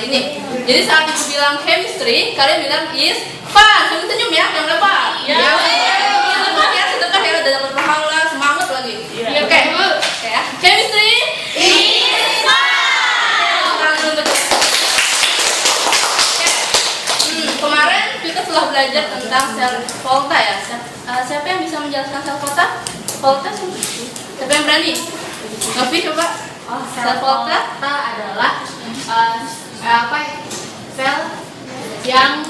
ini. Jadi saat ibu bilang chemistry, kalian bilang is fun. Senyum ya, yang lebar. Ya. Sedekah ya, sedekah ya, udah dapat pahala, semangat lagi. Oke. Oke ya. Chemistry is fun. Kemarin kita telah belajar tentang sel volta ya. Siapa yang bisa menjelaskan sel volta? Volta siapa yang berani? Novi coba. Sel volta adalah sel yang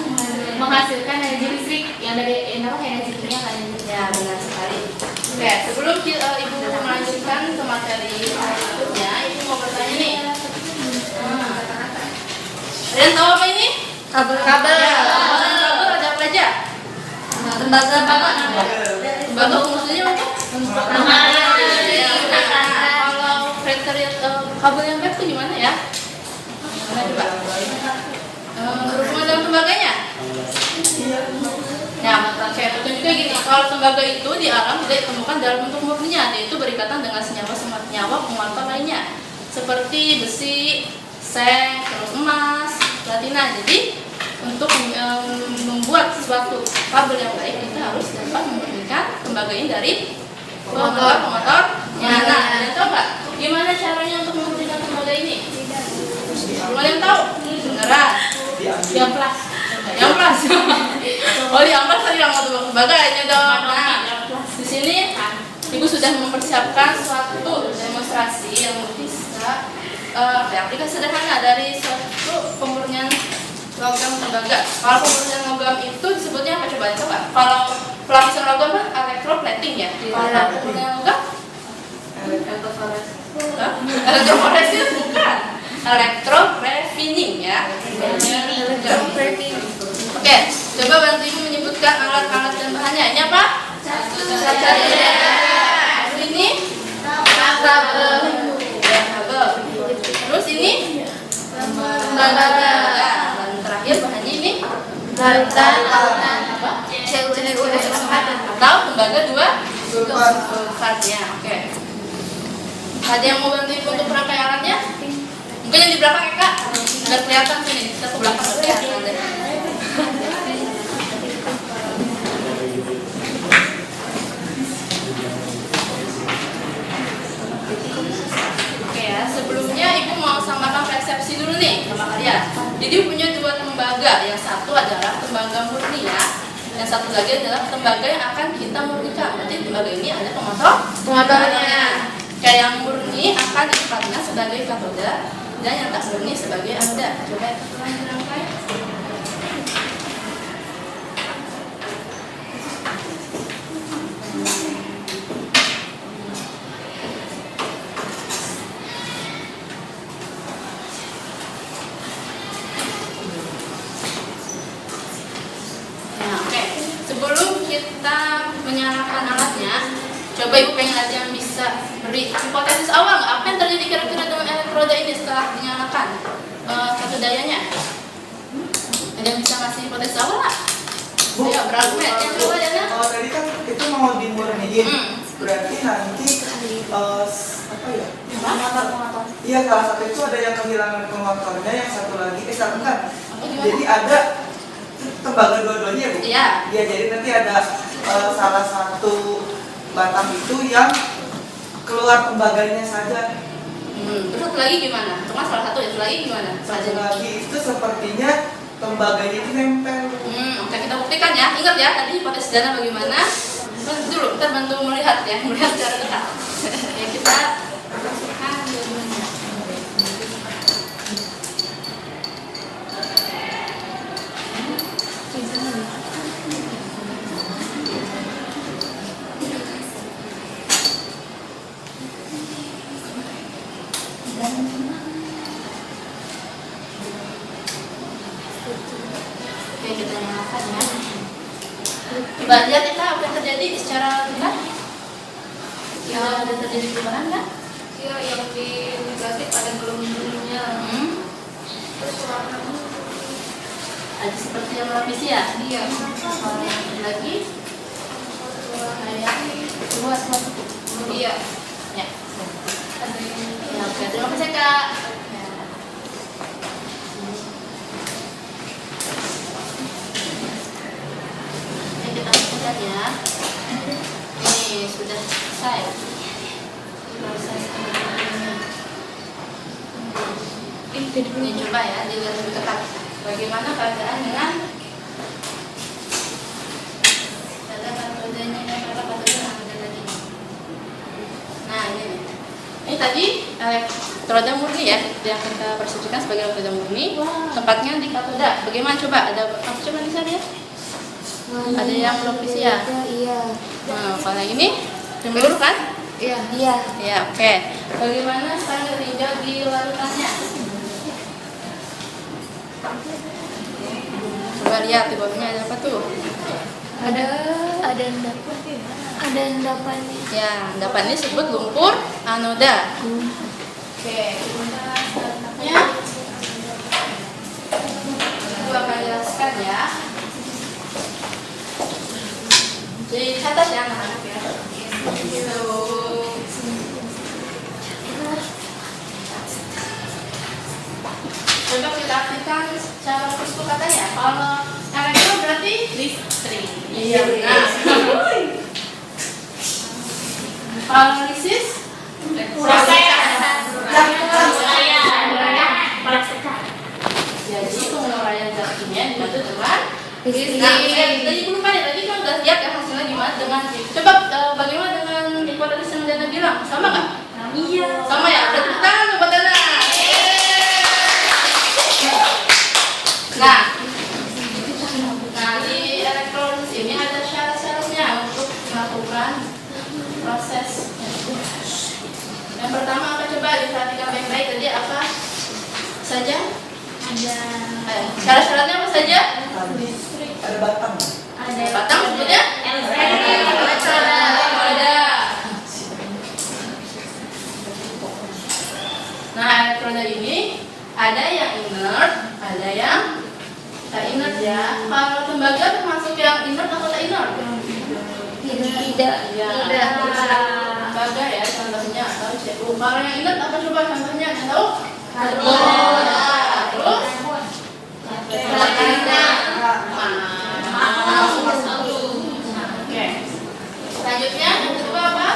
menghasilkan energi listrik yang dari energi kimia kan. Ya, benar sekali. Oke, sebelum ibu melanjutkan ke materi berikutnya, ibu mau bertanya nih. Kalian tahu apa ini? Kabel. Kabel ada apa aja? Tembaga apa? Tembaga fungsinya apa? Kalau kriteria kabel yang baik itu gimana ya? Mana coba? Berhubungan dengan tembaganya? Nah, saya tunjuknya gini. Kalau tembaga itu di alam tidak ditemukan dalam bentuk murninya, yaitu berikatan dengan senyawa penguat lainnya, seperti besi, seng, terus emas, platina. Jadi untuk membuat sesuatu kabel yang baik, kita harus dapat memurnikan tembaga ini dari pemotornya. Nah, kalian tahu nggak gimana caranya untuk memurnikan tembaga ini? Belum ada yang tahu? Beneran? Diamplas. Oh, diamplas tadi yang mau tembaganya dong. Nah, di sini ibu sudah mempersiapkan suatu demonstrasi yang bisa aplikasi sederhana dari suatu pemurnian logam tembaga. Kalau pemurnian logam itu disebutnya apa coba? Kalau pelapisan logam apa? Electroplating ya. Kalau pemurnian logam? Elektroforesis bukan. Electrorefining ya. Oke, coba bantu ibu menyebutkan alat-alat dan bahannya. Ini apa? Ini kabel. Terus ini tembaga. Terakhir bahannya ini Lautan apa? Atau tembaga dua sulfatnya. Oke. Ada yang mau bantu ibu untuk merangkai alatnya? Mungkin yang di belakang ya kak, biar kelihatan sini. Kita ke belakang kelihatan deh. Oke ya, sebelumnya ibu mau samakan persepsi dulu nih sama kalian. Jadi punya dua tembaga, yang satu adalah tembaga murni ya, yang satu lagi adalah tembaga yang akan kita murnikan. Berarti tembaga ini ada pemotornya. Kayak yang murni akan ditempatkan sebagai katoda dan yang tak murni sebagai anoda. Coba kita dirangkai. Sebelum kita menyalakan alatnya, coba ibu pengen lihat yang bisa beri hipotesis awal nggak? Apa yang terjadi kira-kira dengan elektroda ini setelah dinyalakan satu dayanya? Ada yang bisa ngasih hipotesis awal nggak? Ayo berargumen. Yang coba Dana? Tadi kan itu mau dimurniin, berarti nanti apa ya? pengotor. Iya, salah satu itu ada yang kehilangan pengotornya, yang satu lagi bukan. Jadi ada tembaga dua-duanya ya bu? Iya. Ya, jadi nanti ada salah satu batang itu yang keluar tembaganya saja. Terus satu lagi gimana? Cuma salah satu, itu lagi gimana? Satu lagi itu sepertinya tembaganya itu nempel. Oke, kita buktikan ya. Ingat ya tadi hipotesis Dana bagaimana? Bantu dulu, kita bantu melihat ya, melihat secara dekat. Ya, kita masukkan dua-duanya. Oke, kita nyalakan ya. Coba lihat kita apa yang terjadi secara dekat. Ya, ada terjadi perubahan kan? Iya, yang di negatif ada gelembungnya. Terus warnanya Ada seperti yang melapisi ya? iya. Kalau yang ini lagi kayak luas banget. Iya. Ya. Ada yang Ya, oke. Terima kasih Kak. Ya. ya. Ini sudah selesai proses pembentukannya. Ini coba ya dilihat lebih ketat. Bagaimana keadaan dengan kata katodanya dan kata katoda ada tadi. Nah ini nih. Ini tadi elektroda murni ya, yang kita persepsikan sebagai elektroda murni. Tempatnya di katoda. Bagaimana coba? Ada apa coba di sana ya? Ada yang propisia. Iya. Nah, kalau yang ini peluru kan? Iya. Ya, oke. Bagaimana sekarang ketinjau di larutannya? Coba lihat di bawahnya ada apa tuh? Ada endapannya. Ya, endapan ini disebut lumpur anoda. Oke, selanjutnya aku akan jelaskan ya. Jadi catat ya anak-anak ya. Coba kita artikan secara khusus katanya. Kalau elektro berarti listrik. Iya benar. Kalau lisis jadi penguraian zat kimia dibantu dengan listrik. Nah, tadi lupa ya, tadi kan udah lihat ya hasilnya gimana dengan coba bagaimana dengan hipotesis yang Dana bilang, sama nggak? Iya. Sama ya. Bertepuk tangan buat Dana. Nah di elektrolisis ini ada syarat-syaratnya untuk melakukan proses. Yang pertama apa coba diperhatikan baik-baik tadi apa saja? Ada Syarat-syaratnya apa saja? Ada batang. Batang sebutnya? Elektroda. Nah elektroda ini ada yang inert, ada yang tak inert ya. Kalau tembaga termasuk yang inert atau tak inert? tidak. Ya. Tembaga ya contohnya atau CU. Kalau yang inert apa coba contohnya? Yang tahu? Karbon. Terus? Oke. Selanjutnya yang kedua apa?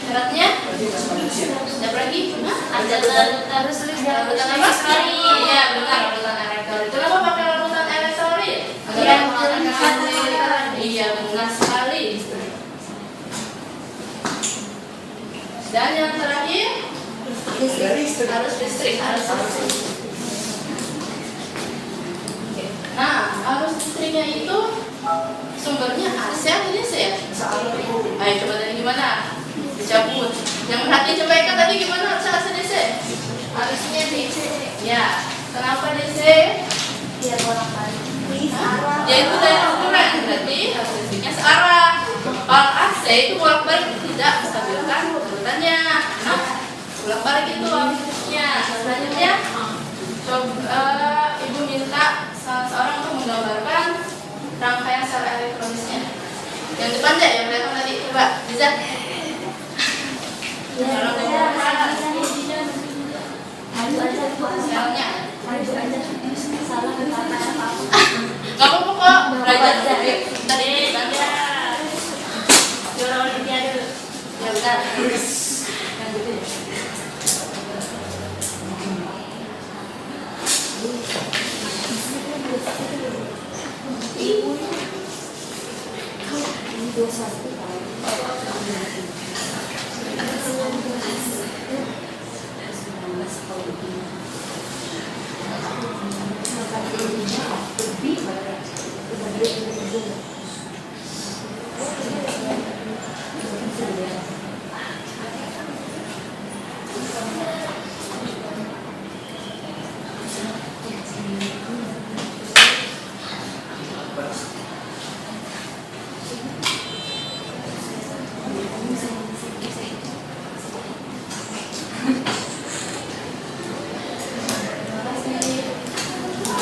Syaratnya? Siapa lagi? Harus Larutan apa? Iya benar, larutan elektrolit. Kenapa pakai larutan elektrolit? Iya benar sekali. Dan yang terakhir harus listrik. Nah, arus listriknya itu sumbernya AC atau DC ya? Ayo coba tadi gimana? Dicabut. Yang perhatian coba ikan tadi gimana harusnya AC DC? harusnya DC. Ya, kenapa DC? Biar bolak-balik. Yaitu daya ukuran, berarti arus listriknya searah. Kalau AC itu bolak-balik tidak menstabilkan urutannya. Nah, bolak-balik itu arus listriknya. Selanjutnya, coba ibu minta seorang untuk menggambarkan rangkaian sel elektronisnya. Yang depan deh, yang kelihatan tadi. Coba, bisa. Selnya. Gak apa-apa kok, belajar tadi juara olimpiade. Ya benar. Yang gitu ya.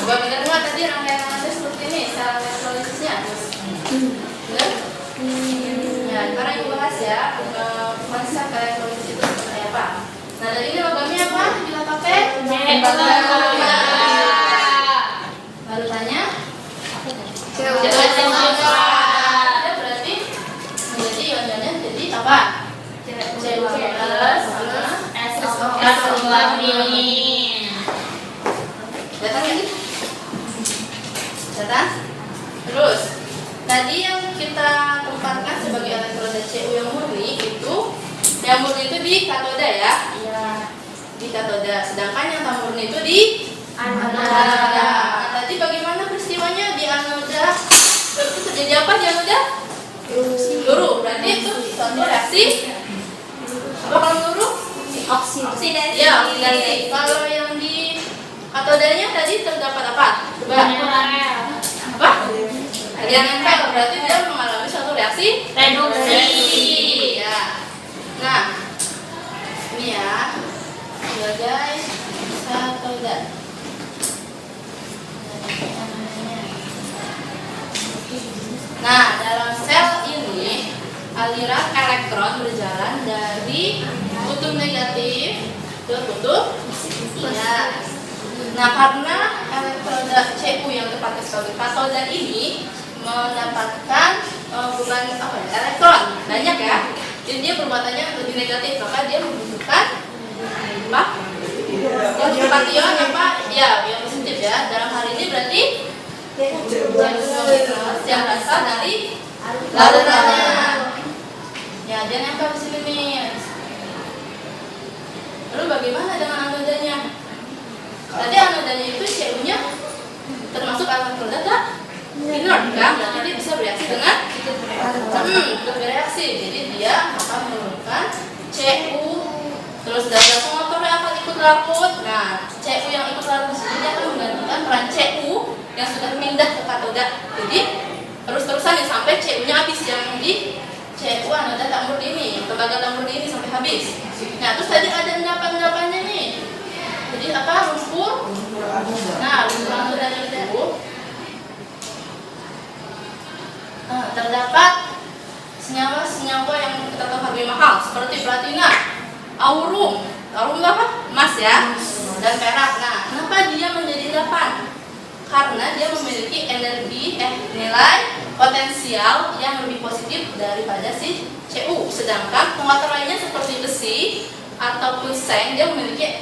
Coba bener nggak tadi rangkaian ada seperti ini sel elektrolitisnya? Bener? Ya, sekarang ibu bahas ya konsep elektrolitis itu seperti apa. Nah dari ini logamnya apa? Kita pakai tembaga. Lalu tanya? diambilnya jadi apa? CU plus S-O-S-O-N. Datang lagi? Datang? Terus tadi yang kita tempatkan sebagai elektroda Cu yang murni itu, yang murni itu di katoda ya? Iya. Di katoda. Sedangkan yang tak murni itu di anoda. Nah, tadi bagaimana peristiwanya di anoda? Itu terjadi apa di anoda? Peluru. Berarti itu suatu reaksi apa kalau peluru? Oksidasi. Ya, oksidasi. Kalau yang di katodanya tadi terdapat apa? Coba. Apa? Ada yang nempel. Berarti dia mengalami suatu reaksi Reduksi. ya. Nah, ini ya sebagai katoda. Nah, dalam sel ini aliran elektron berjalan dari kutub negatif ke kutub ya. Nah, karena elektroda Cu yang terpakai sebagai katoda ini mendapatkan bukan apa ya, elektron banyak ya, jadi dia perbuatannya lebih negatif, maka dia membutuhkan apa? Kation apa? Ya, yang positif ya. Dalam hal ini berarti yang berasal dari larutannya. Ya, dia nempel di sini nih. Lalu bagaimana dengan anodanya? Tadi anodanya itu Cu-nya termasuk elektroda tak? Inert kan? Berarti dia bisa bereaksi dengan bereaksi. Jadi dia akan menurunkan Cu. Terus dada pengotornya akan ikut larut. Nah, Cu yang ikut larut di sini akan menggantikan peran Cu yang sudah pindah ke katoda. Jadi terus-terusan nih sampai Cu-nya habis, yang di Cu anoda tak murni ini, tembaga tak murni ini sampai habis. Nah, terus tadi ada endapan-endapannya nih. Jadi apa? Lumpur. Nah, lumpur anoda itu terdapat senyawa-senyawa yang kita tahu harganya mahal seperti platina, aurum itu apa? Emas ya, dan perak. Nah, kenapa dia menjadi 8? Karena dia memiliki energi nilai potensial yang lebih positif daripada si Cu. Sedangkan pengatur lainnya seperti besi ataupun seng, dia memiliki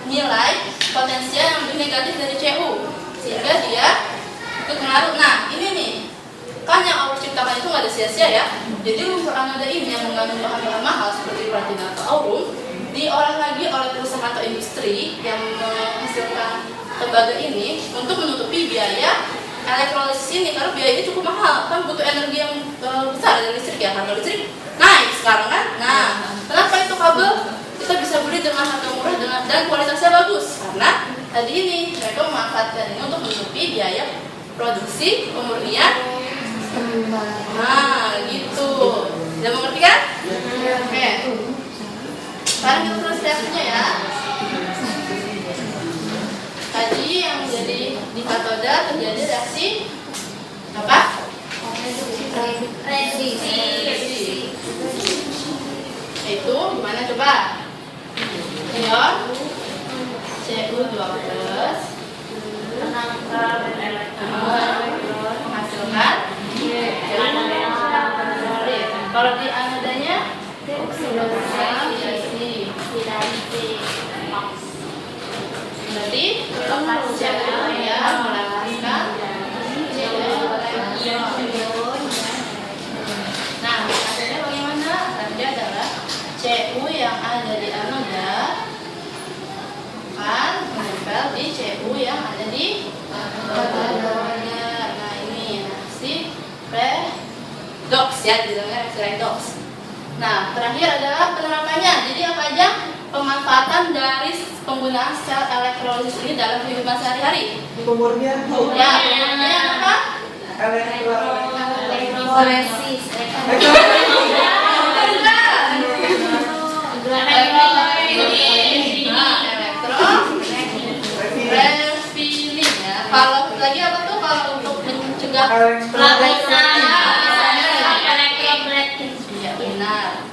nilai potensial yang lebih negatif dari Cu, sehingga dia ikut mengaruh. Nah, ini nih kan yang Allah ciptakan itu nggak ada sia-sia ya. Jadi lumpur anoda ini yang mengandung bahan-bahan mahal seperti platina atau aurum diolah lagi oleh perusahaan atau industri yang menghasilkan tembaga ini untuk menutupi biaya elektrolisis ini, karena biaya ini cukup mahal kan, butuh energi yang besar dari listrik ya, harga listrik naik sekarang kan. Nah, kenapa itu kabel kita bisa beli dengan harga murah dan kualitasnya bagus? Karena tadi ini mereka memanfaatkan ini untuk menutupi biaya produksi pemurnian. Nah, gitu. Sudah mengerti kan? Oke. Sekarang kita terus reaksinya ya. Tadi yang menjadi di katoda terjadi reaksi apa? Reduksi. Itu gimana coba? Ion Cu2+ menghasilkan kalau di anodanya oksidasi. Berarti Cu ya melepaskan elektron. Nah, hasilnya bagaimana? Hasilnya adalah Cu yang ada di anoda akan menempel di Cu yang ada di katoda. Nah, ini reaksi redox ya, bilangnya reaksi redox. Nah, terakhir adalah penerapannya. Jadi apa aja pemanfaatan dari penggunaan sel elektrolisis ini dalam kehidupan sehari-hari? Pemurnian. Ya, pemurnian apa? Elektrolisis. Refilling ya. Kalau lagi apa tuh kalau untuk mencegah iya benar.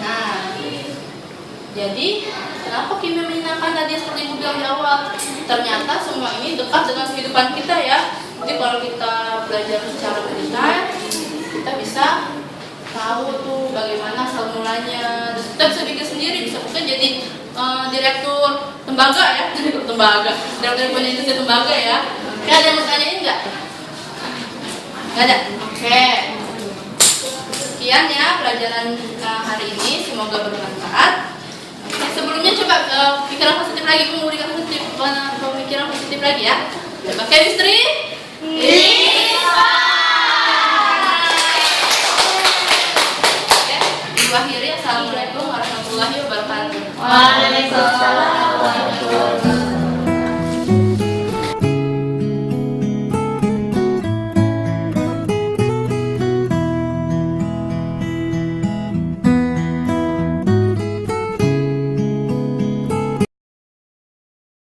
Nah, jadi kenapa kimia menyenangkan tadi seperti yang gue bilang di awal. Ternyata semua ini dekat dengan kehidupan kita ya. Jadi kalau kita belajar secara detail, kita bisa tahu tuh bagaimana asal mulanya. Terus kita bisa bikin sendiri, bisa jadi direktur tembaga ya, direktur punya industri tembaga ya. Ada yang mau tanyain nggak? Nggak ada. Oke. Sekian ya pelajaran hari ini, semoga bermanfaat. Sebelumnya coba pikiran positif lagi, memulihkan pemikiran positif lagi ya. Coba chemistry. Oke, diakhiri. Assalamualaikum warahmatullahi wabarakatuh. Waalaikumsalam.